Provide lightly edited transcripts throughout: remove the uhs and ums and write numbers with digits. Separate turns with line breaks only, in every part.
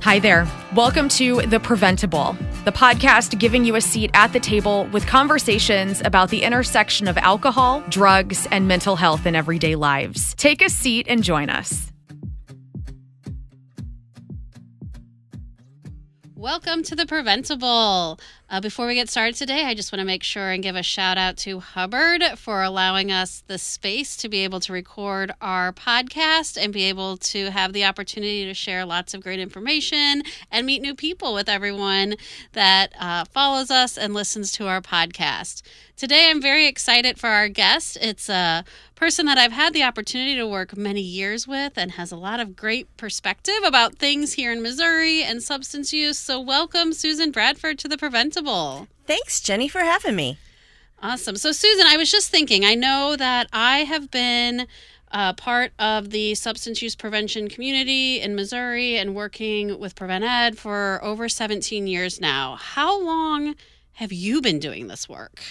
Hi there. Welcome to The Preventable, the podcast giving you a seat at the table with conversations about the intersection of alcohol, drugs, and mental health in everyday lives. Take a seat and join us.
Welcome to The Preventable. Before we get started today, I just want to make sure and give a shout out to Hubbard for allowing us the space to be able to record our podcast and be able to have the opportunity to share lots of great information and meet new people with everyone that follows us and listens to our podcast. Today, I'm very excited for our guest. It's a person that I've had the opportunity to work many years with and has a lot of great perspective about things here in Missouri and substance use. So welcome, Susan Bradford, to The Preventable.
Thanks, Jenny, for having me.
Awesome. So, Susan, I was just thinking, I know that I have been part of the substance use prevention community in Missouri and working with Prevent+Ed for over 17 years now. How long have you been doing this work?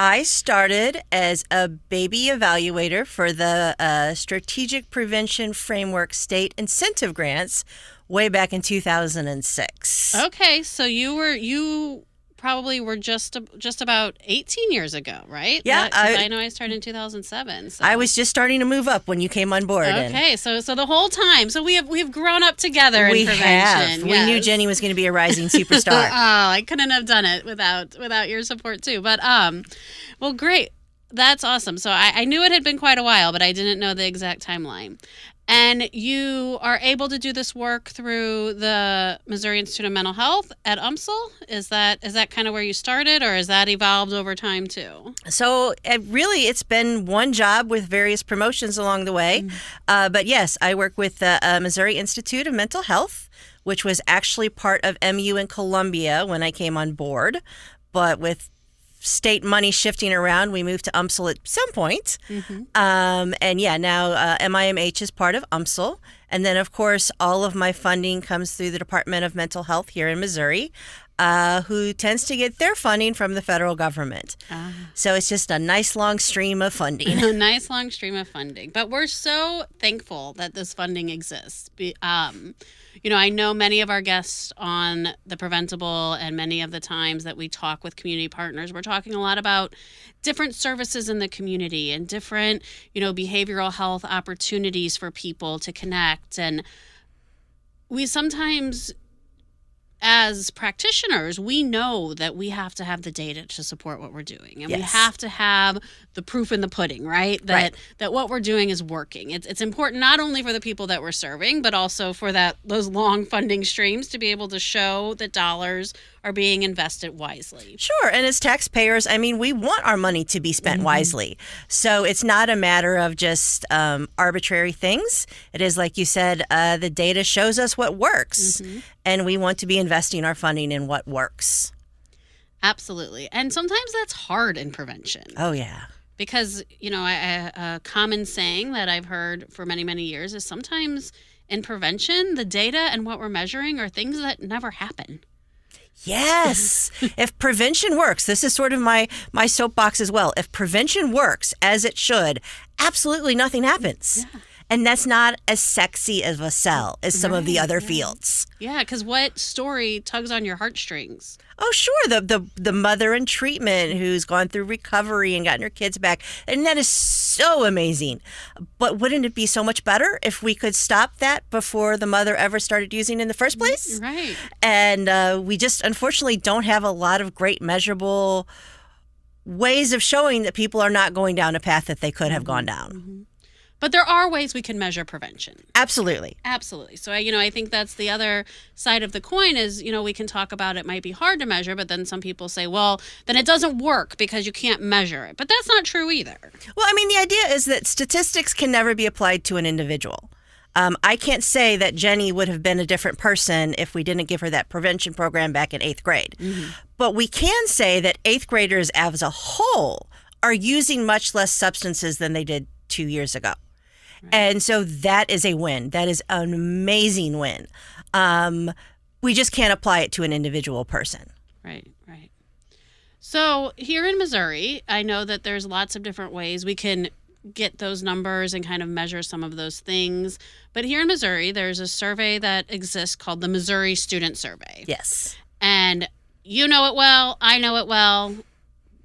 I started as a baby evaluator for the Strategic Prevention Framework State Incentive Grants way back in 2006.
Okay, so you probably were just about 18 years ago, right?
Yeah.
I know I started in 2007. So.
I was just starting to move up when you came on board.
Okay, so the whole time. So we have grown up together in prevention.
Yes.
We
We knew Jenny was going to be a rising superstar.
Oh, I couldn't have done it without your support too. But well, great. That's awesome. So I knew it had been quite a while, but I didn't know the exact timeline. And you are able to do this work through the Missouri Institute of Mental Health at UMSL? Is that kind of where you started, or has that evolved over time too?
So it's been one job with various promotions along the way. But yes, I work with the Missouri Institute of Mental Health, which was actually part of MU in Columbia when I came on board. But with state money shifting around, we moved to UMSL at some point. Now MIMH is part of UMSL. And then, of course, all of my funding comes through the Department of Mental Health here in Missouri, who tends to get their funding from the federal government. So it's just a nice long stream of funding.
A nice long stream of funding. But we're so thankful that this funding exists. I know many of our guests on The Preventable, and many of the times that we talk with community partners, we're talking a lot about different services in the community and different, behavioral health opportunities for people to connect. And we sometimes, as practitioners, we know that we have to have the data to support what we're doing. And we have to have the proof in the pudding, right? That what we're doing is working. It's important not only for the people that we're serving, but also for those long funding streams to be able to show that dollars are being invested wisely.
Sure. And as taxpayers, we want our money to be spent wisely. So it's not a matter of just arbitrary things. It is, like you said, the data shows us what works. And we want to be investing our funding in what works.
Absolutely. And sometimes that's hard in prevention.
Oh, yeah.
Because, a common saying that I've heard for many, many years is sometimes in prevention, the data and what we're measuring are things that never happen.
Yes. If prevention works, this is sort of my soapbox as well. If prevention works as it should, absolutely nothing happens. Yeah. And that's not as sexy of a sell as some of the other fields.
Yeah, because what story tugs on your heartstrings?
Oh, sure. The mother in treatment who's gone through recovery and gotten her kids back. And that is so amazing. But wouldn't it be so much better if we could stop that before the mother ever started using in the first place?
Right.
And we just unfortunately don't have a lot of great measurable ways of showing that people are not going down a path that they could have gone down.
But there are ways we can measure prevention.
Absolutely.
Absolutely. So, I think that's the other side of the coin is, we can talk about it might be hard to measure, but then some people say, well, then it doesn't work because you can't measure it. But that's not true either.
Well, the idea is that statistics can never be applied to an individual. I can't say that Jenny would have been a different person if we didn't give her that prevention program back in 8th grade. But we can say that 8th graders as a whole are using much less substances than they did 2 years ago. Right. And so that is a win. That is an amazing win. We just can't apply it to an individual person.
Right. So here in Missouri, I know that there's lots of different ways we can get those numbers and kind of measure some of those things. But here in Missouri, there's a survey that exists called the Missouri Student Survey.
Yes.
And you know it well, I know it well,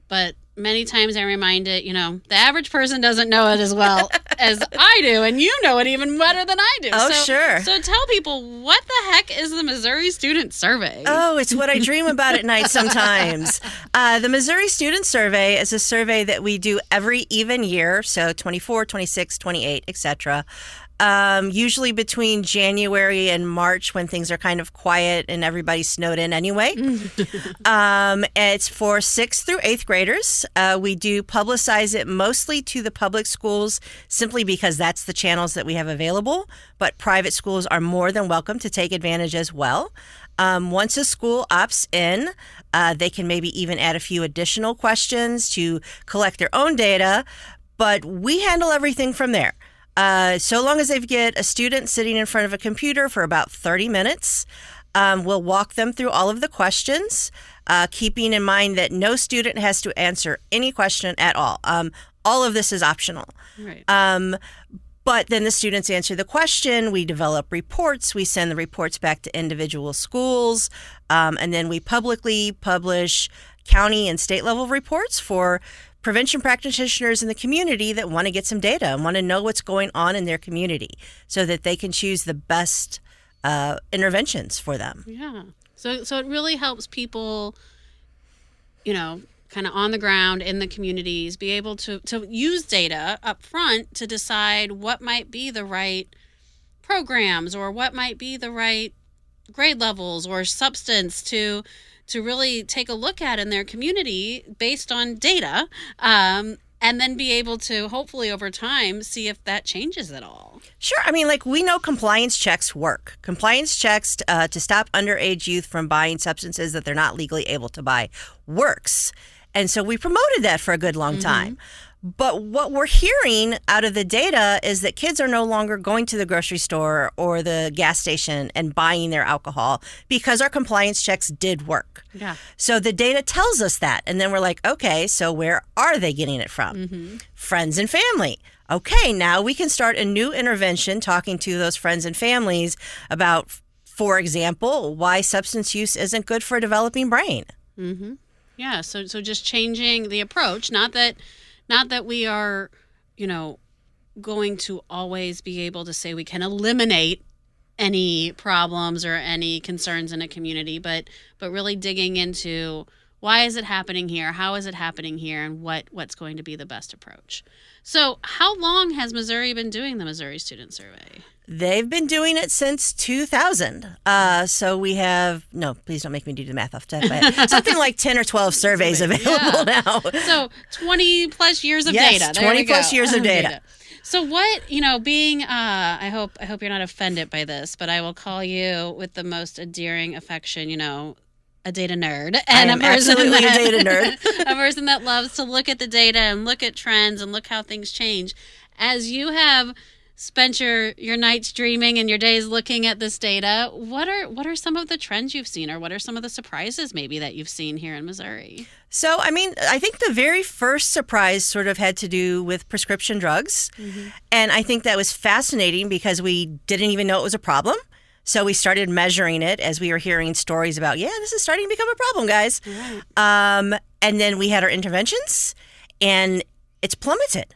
but many times I remind it, the average person doesn't know it as well as I do, and you know it even better than I do.
Oh, sure.
So tell people, what the heck is the Missouri Student Survey?
Oh, it's what I dream about at night sometimes. The Missouri Student Survey is a survey that we do every even year, so 24, 26, 28, etc. Usually between January and March when things are kind of quiet and everybody's snowed in anyway. It's for 6th through 8th graders. We do publicize it mostly to the public schools simply because that's the channels that we have available, but private schools are more than welcome to take advantage as well. Once a school opts in, they can maybe even add a few additional questions to collect their own data, but we handle everything from there. So long as they get a student sitting in front of a computer for about 30 minutes, we'll walk them through all of the questions, keeping in mind that no student has to answer any question at all. All of this is optional.
Right.
But then the students answer the question, we develop reports, we send the reports back to individual schools, and then we publicly publish county and state level reports for prevention practitioners in the community that want to get some data and want to know what's going on in their community so that they can choose the best interventions for them.
Yeah. So it really helps people, kind of on the ground in the communities, be able to use data up front to decide what might be the right programs or what might be the right grade levels or substance to really take a look at in their community based on data, and then be able to hopefully over time see if that changes at all.
Sure. I mean, we know compliance checks work. Compliance checks to stop underage youth from buying substances that they're not legally able to buy works. And so we promoted that for a good long time. But what we're hearing out of the data is that kids are no longer going to the grocery store or the gas station and buying their alcohol because our compliance checks did work.
Yeah.
So the data tells us that. And then we're like, okay, so where are they getting it from? Friends and family. Okay, now we can start a new intervention talking to those friends and families about, for example, why substance use isn't good for a developing brain.
Yeah, so just changing the approach, not that we are, going to always be able to say we can eliminate any problems or any concerns in a community, but really digging into why is it happening here, how is it happening here, and what's going to be the best approach. So how long has Missouri been doing the Missouri Student Survey?
They've been doing it since 2000. So we have, no, please don't make me do the math off the top of my head. Something like 10 or 12 surveys available now.
So 20 plus years of
yes,
data. There
20 plus years of data.
So what, being, I hope you're not offended by this, but I will call you with the most endearing affection, a data nerd. And
I am absolutely a data nerd.
A person that loves to look at the data and look at trends and look how things change. As you have spent your nights dreaming and your days looking at this data, what are some of the trends you've seen, or what are some of the surprises maybe that you've seen here in Missouri?
So, I mean, I think the very first surprise sort of had to do with prescription drugs. And I think that was fascinating because we didn't even know it was a problem. So we started measuring it as we were hearing stories about, this is starting to become a problem, guys. Right. And then we had our interventions, and it's plummeted.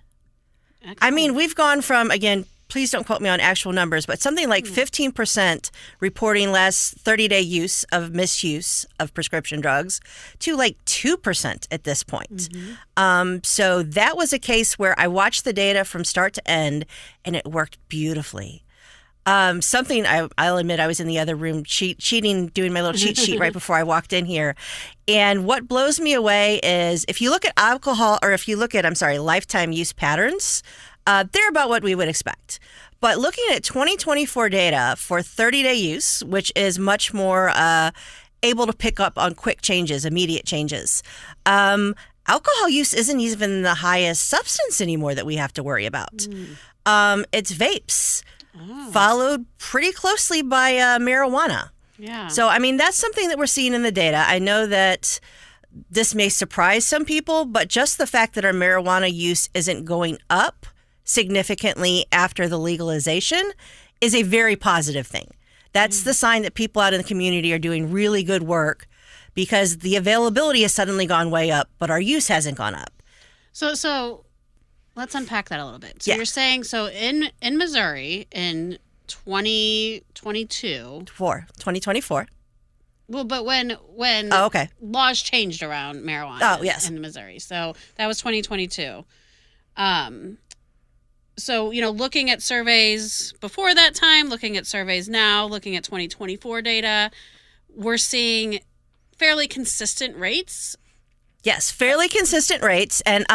Excellent. I mean, we've gone from, again, please don't quote me on actual numbers, but something like 15% reporting less 30-day use of misuse of prescription drugs to like 2% at this point. So that was a case where I watched the data from start to end, and it worked beautifully. Something I'll admit, I was in the other room cheating, doing my little cheat sheet right before I walked in here. And what blows me away is if you look at alcohol, or if you look at, lifetime use patterns, they're about what we would expect. But looking at 2024 data for 30-day use, which is much more able to pick up on quick changes, immediate changes, alcohol use isn't even the highest substance anymore that we have to worry about. It's vapes. Followed pretty closely by marijuana.
Yeah.
So, that's something that we're seeing in the data. I know that this may surprise some people, but just the fact that our marijuana use isn't going up significantly after the legalization is a very positive thing. That's the sign that people out in the community are doing really good work, because the availability has suddenly gone way up, but our use hasn't gone up.
So let's unpack that a little bit. So you're saying, so in Missouri in
2024.
Well, but when laws changed around marijuana in Missouri. So that was 2022. So, looking at surveys before that time, looking at surveys now, looking at 2024 data, we're seeing fairly consistent rates.
Yes, fairly consistent rates. And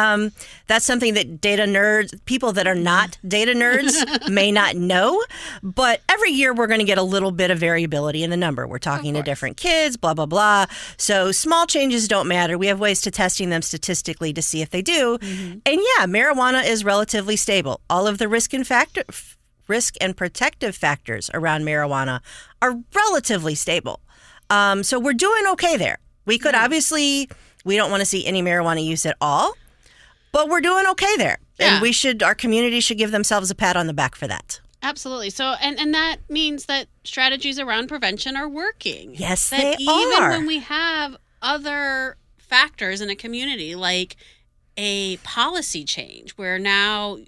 that's something that data nerds, people that are not data nerds, may not know. But every year we're going to get a little bit of variability in the number. We're talking to different kids, blah, blah, blah. So small changes don't matter. We have ways to testing them statistically to see if they do. Mm-hmm. And marijuana is relatively stable. All of the risk and protective factors around marijuana are relatively stable. So we're doing okay there. We could obviously... We don't want to see any marijuana use at all, but we're doing okay there. Yeah. And our community should give themselves a pat on the back for that.
Absolutely. So, and that means that strategies around prevention are working.
Yes,
that
they
even
are.
When we have other factors in a community, like a policy change where now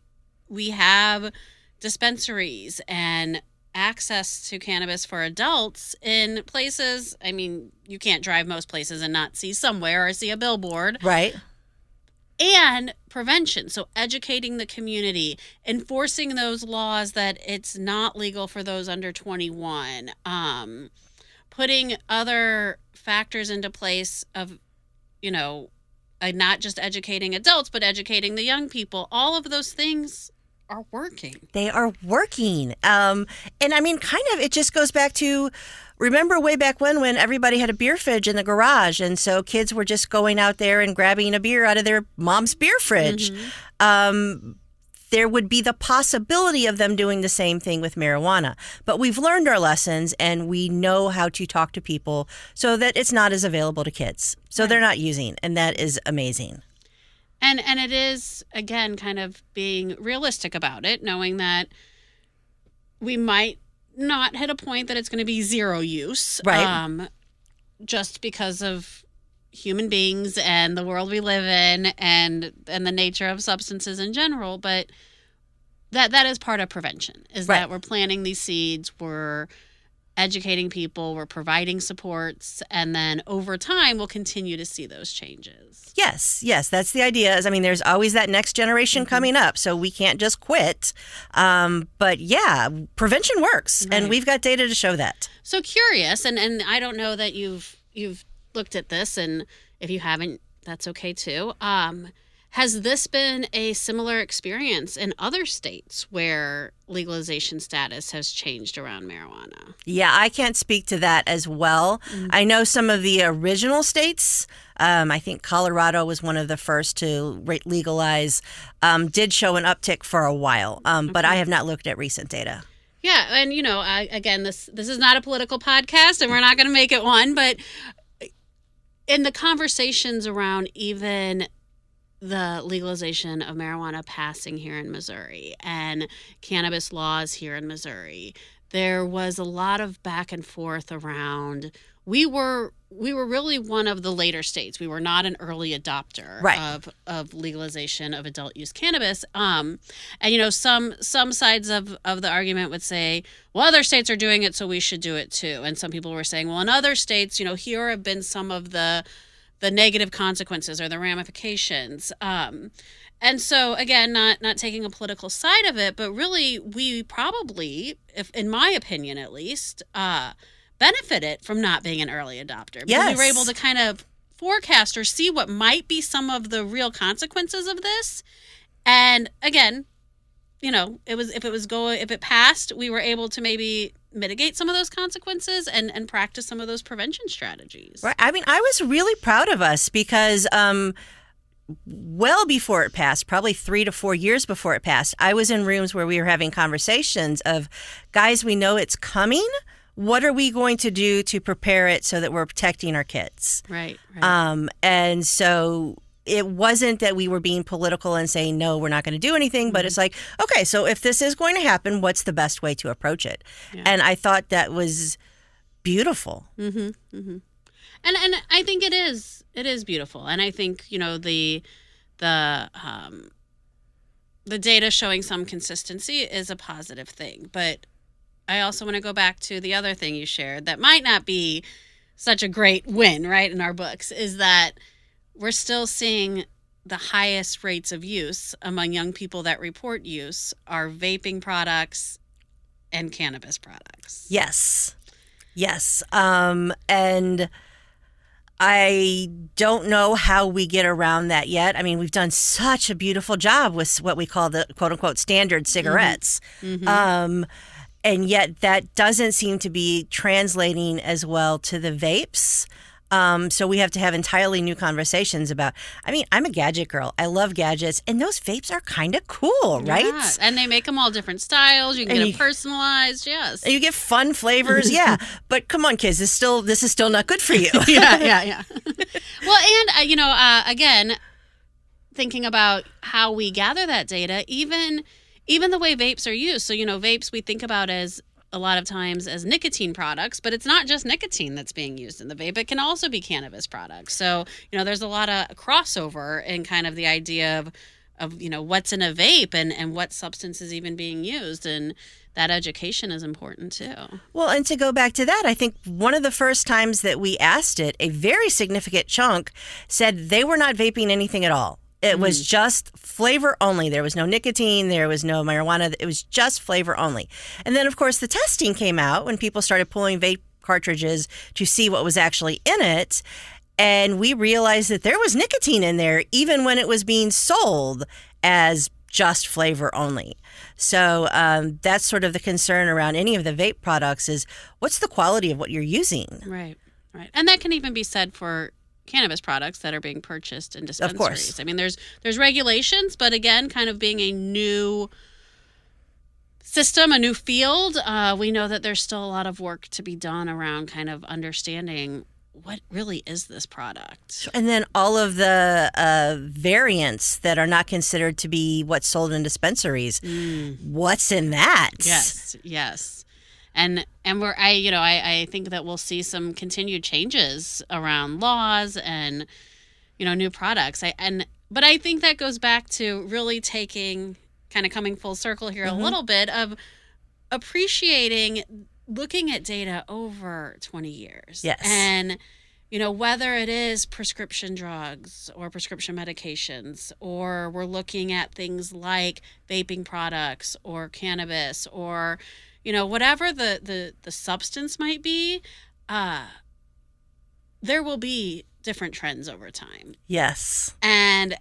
we have dispensaries and access to cannabis for adults in places, you can't drive most places and not see somewhere or see a billboard.
Right.
And prevention. So educating the community, enforcing those laws that it's not legal for those under 21, putting other factors into place of, not just educating adults, but educating the young people. All of those things are working.
They are working. It just goes back to, remember way back when everybody had a beer fridge in the garage, and so kids were just going out there and grabbing a beer out of their mom's beer fridge. Mm-hmm. There would be the possibility of them doing the same thing with marijuana. But we've learned our lessons, and we know how to talk to people so that it's not as available to kids. So they're not using, and that is amazing.
And it is, again, kind of being realistic about it, knowing that we might not hit a point that it's going to be zero use.
Right.
Just because of human beings and the world we live in and the nature of substances in general. But that is part of prevention, is that we're planting these seeds, we're educating people, we're providing supports, and then over time we'll continue to see those changes.
Yes, that's the idea. There's always that next generation coming up, so we can't just quit. But prevention works, and we've got data to show that.
So curious, and I don't know that you've looked at this, and if you haven't, that's okay too. Has this been a similar experience in other states where legalization status has changed around marijuana?
Yeah, I can't speak to that as well. Mm-hmm. I know some of the original states, I think Colorado was one of the first to legalize, did show an uptick for a while, but I have not looked at recent data.
Yeah, and again, this is not a political podcast, and we're not going to make it one, but in the conversations around even the legalization of marijuana passing here in Missouri and cannabis laws here in Missouri, there was a lot of back and forth around. We were really one of the later states. We were not an early adopter of legalization of adult use cannabis. And some sides of the argument would say, well, other states are doing it, so we should do it too. And some people were saying, well, in other states, here have been some of the negative consequences or the ramifications. And so, again, not taking a political side of it, but really we probably, if in my opinion at least, benefited from not being an early adopter. Because we were able to kind of forecast or see what might be some of the real consequences of this. And again, if it passed, we were able to maybe mitigate some of those consequences and practice some of those prevention strategies.
Right. I was really proud of us because well before it passed, probably 3 to 4 years before it passed, I was in rooms where we were having conversations of, guys, we know it's coming. what are we going to do to prepare it so that we're protecting our kids?
Right.
And so it wasn't that we were being political and saying, no, we're not going to do anything, but it's like, okay, so if this is going to happen, what's the best way to approach it?
Yeah.
And I thought that was beautiful.
And I think it is beautiful. And I think, the data showing some consistency is a positive thing. But I also want to go back to the other thing you shared that might not be such a great win, right, in our books, is that we're still seeing the highest rates of use among young people that report use are vaping products and cannabis products.
Yes. And I don't know how we get around that yet. I mean, we've done such a beautiful job with what we call the quote unquote standard cigarettes. And yet that doesn't seem to be translating as well to the vapes. So we have to have entirely new conversations about, I mean, I'm a gadget girl. I love gadgets. And those vapes are kind of cool, right?
Yeah. And they make them all different styles. You can get it personalized. Yes.
And you get fun flavors. Yeah. But come on, kids. This is still not good for you.
Yeah. Well, and, again, thinking about how we gather that data, even the way vapes are used. So, vapes we think about as a lot of times as nicotine products, but it's not just nicotine that's being used in the vape. It can also be cannabis products. So, there's a lot of crossover in kind of the idea of what's in a vape and what substance is even being used. And that education is important too.
Well, and to go back to that, I think one of the first times that we asked it, a very significant chunk said they were not vaping anything at all. It was just flavor only. There was no nicotine. There was no marijuana. It was just flavor only. And then, of course, the testing came out when people started pulling vape cartridges to see what was actually in it. And we realized that there was nicotine in there, even when it was being sold as just flavor only. So that's sort of the concern around any of the vape products is what's the quality of what you're using?
Right. And that can even be said for cannabis products that are being purchased in dispensaries. Of course. I mean, there's regulations, but again, kind of being a new system, a new field, we know that there's still a lot of work to be done around kind of understanding what really is this product. And
then all of the variants that are not considered to be what's sold in dispensaries. What's in that?
Yes. And I think that we'll see some continued changes around laws and, new products. But I think that goes back to really kind of coming full circle here a little bit of appreciating looking at data over 20 years.
Yes.
And, whether it is prescription drugs or prescription medications, or we're looking at things like vaping products or cannabis or whatever the substance might be, there will be different trends over time.
Yes.
And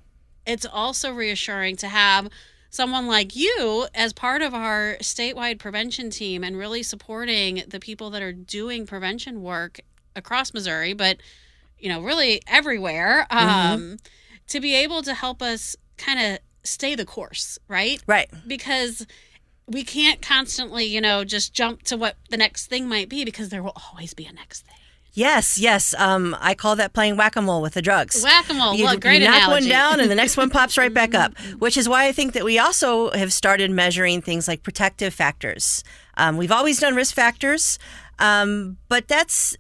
it's also reassuring to have someone like you as part of our statewide prevention team and really supporting the people that are doing prevention work across Missouri, but, really everywhere, to be able to help us kind of stay the course, right?
Right.
Because we can't constantly, just jump to what the next thing might be because there will always be a next thing.
Yes. I call that playing whack-a-mole with the drugs.
Whack-a-mole, look, great
you
analogy.
knock one down and the next one pops right back up, which is why I think that we also have started measuring things like protective factors. We've always done risk factors, but that's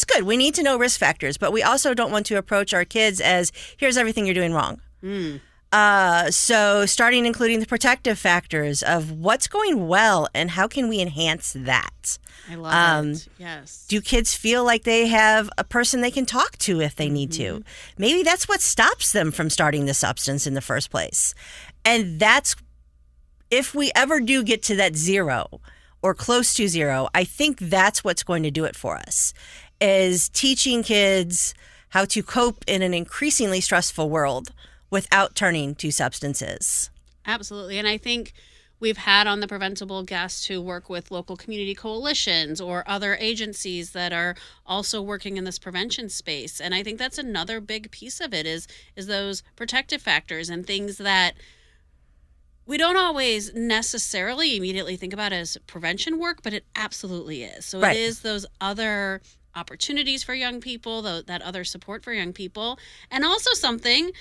good. We need to know risk factors, but we also don't want to approach our kids as, here's everything you're doing wrong. So starting including the protective factors of what's going well and how can we enhance that.
I love it. Yes.
Do kids feel like they have a person they can talk to if they need to? Maybe that's what stops them from starting the substance in the first place. And that's, if we ever do get to that zero or close to zero, I think that's what's going to do it for us, is teaching kids how to cope in an increasingly stressful world without turning to substances.
Absolutely. And I think we've had on the Preventable guests who work with local community coalitions or other agencies that are also working in this prevention space. And I think that's another big piece of it is those protective factors and things that we don't always necessarily immediately think about it as prevention work, but it absolutely is. So
Right.
it is those other opportunities for young people, that other support for young people, and also something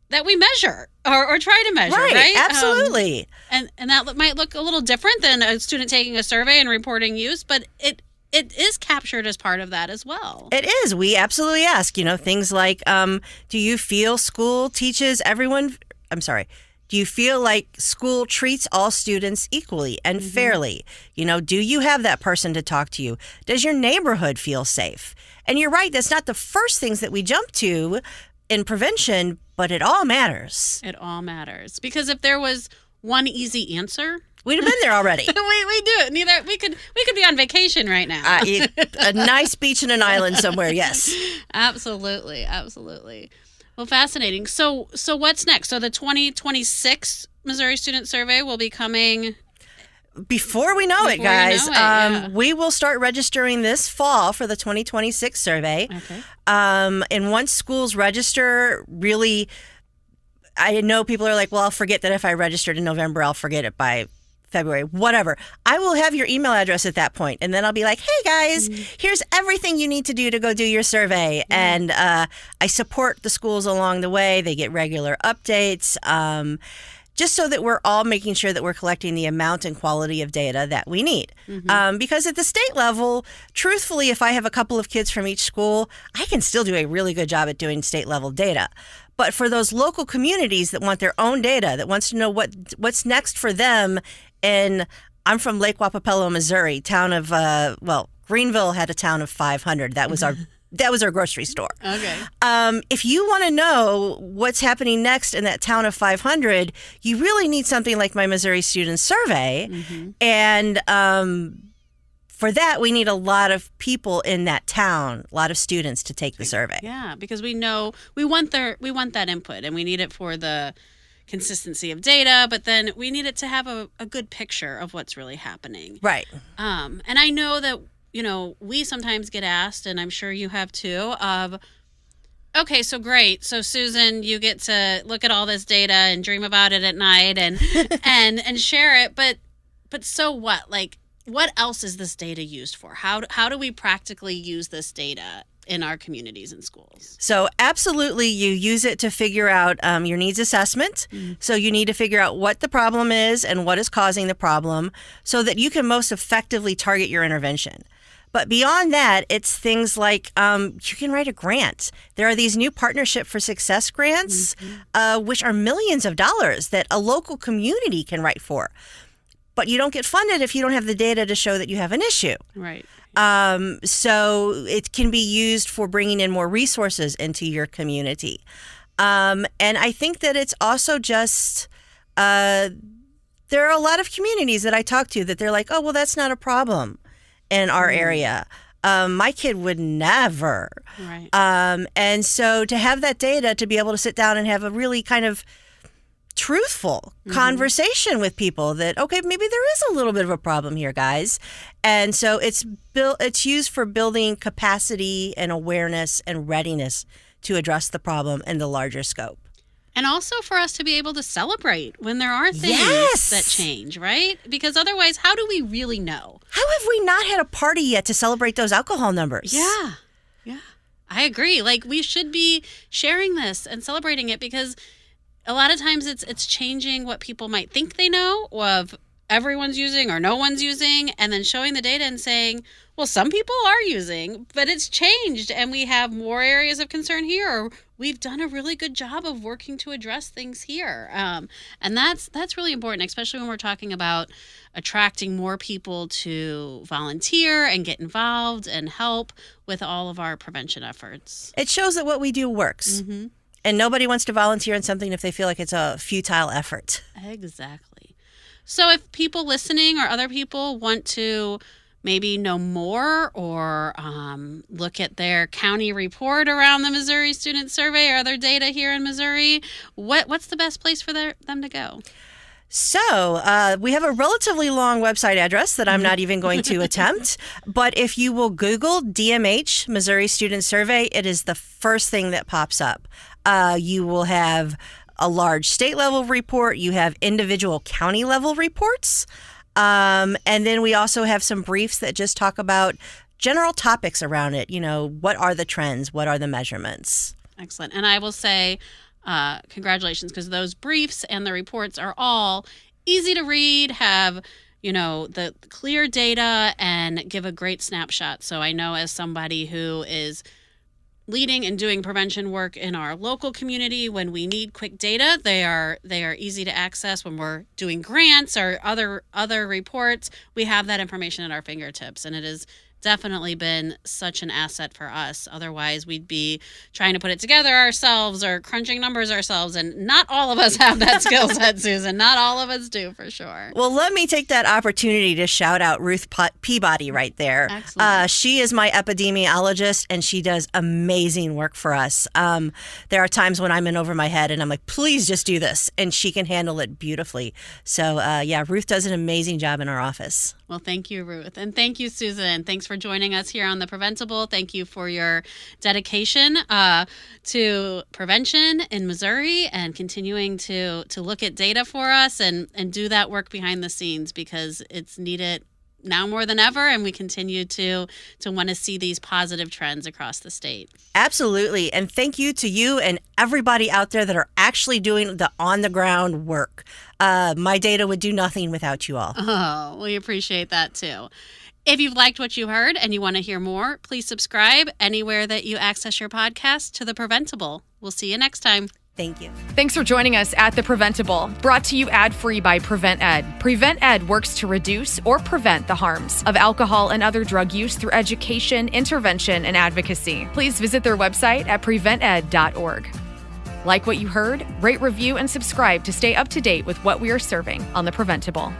that we measure or try to measure, right?
Absolutely.
And that might look a little different than a student taking a survey and reporting use, but it is captured as part of that as well.
It is. We absolutely ask, things like, do you feel school teaches everyone? I'm sorry. Do you feel like school treats all students equally and fairly? Do you have that person to talk to you? Does your neighborhood feel safe? And you're right. That's not the first things that we jump to in prevention, but it all matters.
It all matters. Because if there was one easy answer,
we'd have been there already.
we do it. We could be on vacation right now.
A nice beach and an island somewhere, yes.
Absolutely. Well, fascinating. So what's next? So the 2026 Missouri Student Survey will be coming
before we know it, guys.
Yeah.
We will start registering this fall for the 2026 survey.
Okay.
And once schools register, really, I know people are like, well, I'll forget that if I registered in November, I'll forget it by February, whatever. I will have your email address at that point, and then I'll be like, hey, guys, here's everything you need to do to go do your survey. And I support the schools along the way. They get regular updates, just so that we're all making sure that we're collecting the amount and quality of data that we need. Because at the state level, truthfully, if I have a couple of kids from each school, I can still do a really good job at doing state level data. But for those local communities that want their own data, that wants to know what's next for them, and I'm from Lake Wapapello, Missouri, town of Greenville had a town of 500. That was our grocery store.
Okay.
If you want to know what's happening next in that town of 500, you really need something like my Missouri Student Survey, and for that, we need a lot of people in that town, a lot of students to take the survey.
Yeah, because we know we want that input, and we need it for the consistency of data, but then we need it to have a good picture of what's really happening.
Right.
And I know that, we sometimes get asked, and I'm sure you have too, of, okay, so great. So Susan, you get to look at all this data and dream about it at night and and share it, but so what? Like, what else is this data used for? How do we practically use this data in our communities and schools?
So absolutely, you use it to figure out your needs assessment. So you need to figure out what the problem is and what is causing the problem so that you can most effectively target your intervention. But beyond that, it's things like you can write a grant. There are these new Partnership for Success grants, which are millions of dollars that a local community can write for. But you don't get funded if you don't have the data to show that you have an issue.
Right.
So it can be used for bringing in more resources into your community. And I think that it's also just, there are a lot of communities that I talk to that they're like, oh, well, that's not a problem in our area. My kid would never.
Right.
And so to have that data, to be able to sit down and have a really kind of truthful conversation with people that, okay, maybe there is a little bit of a problem here, guys. And so it's used for building capacity and awareness and readiness to address the problem in the larger scope.
And also for us to be able to celebrate when there are things that change, right? Because otherwise, how do we really know?
How have we not had a party yet to celebrate those alcohol numbers?
Yeah. I agree. Like, we should be sharing this and celebrating it, because a lot of times it's changing what people might think they know of everyone's using or no one's using, and then showing the data and saying, well, some people are using, but it's changed and we have more areas of concern here, or we've done a really good job of working to address things here. And that's really important, especially when we're talking about attracting more people to volunteer and get involved and help with all of our prevention efforts.
It shows that what we do works. And nobody wants to volunteer on something if they feel like it's a futile effort.
Exactly. So if people listening or other people want to maybe know more or look at their county report around the Missouri Student Survey or other data here in Missouri, what's the best place for them to go?
So we have a relatively long website address that I'm not even going to attempt. But if you will Google DMH, Missouri Student Survey, it is the first thing that pops up. You will have a large state level report. You have individual county level reports. And then we also have some briefs that just talk about general topics around it. What are the trends? What are the measurements?
Excellent. And I will say congratulations, because those briefs and the reports are all easy to read, have the clear data, and give a great snapshot. So I know, as somebody who is leading and doing prevention work in our local community, when we need quick data, they are easy to access. When we're doing grants or other reports, we have that information at our fingertips, and it has definitely been such an asset for us. Otherwise, we'd be trying to put it together ourselves or crunching numbers ourselves, and not all of us have that skill set, Susan. Not all of us do, for sure.
Well, let me take that opportunity to shout out Ruth Peabody right there.
Excellent.
She is my epidemiologist, and she does amazing work for us. There are times when I'm in over my head, and I'm like, please just do this, and she can handle it beautifully. So, Ruth does an amazing job in our office.
Well, thank you, Ruth. And thank you, Susan. Thanks for joining us here on The Preventable. Thank you for your dedication to prevention in Missouri, and continuing to look at data for us and do that work behind the scenes, because it's needed now more than ever, and we continue to want to see these positive trends across the state. Absolutely.
And thank you to you and everybody out there that are actually doing the on-the-ground work. My data would do nothing without you all.
Oh, we appreciate that too. If you've liked what you heard and you want to hear more, please subscribe anywhere that you access your podcast to The Preventable. We'll see you next time.
Thank you.
Thanks for joining us at The Preventable, brought to you ad-free by Prevent+Ed. Prevent+Ed works to reduce or prevent the harms of alcohol and other drug use through education, intervention, and advocacy. Please visit their website at prevented.org. Like what you heard? Rate, review, and subscribe to stay up to date with what we are serving on The Preventable.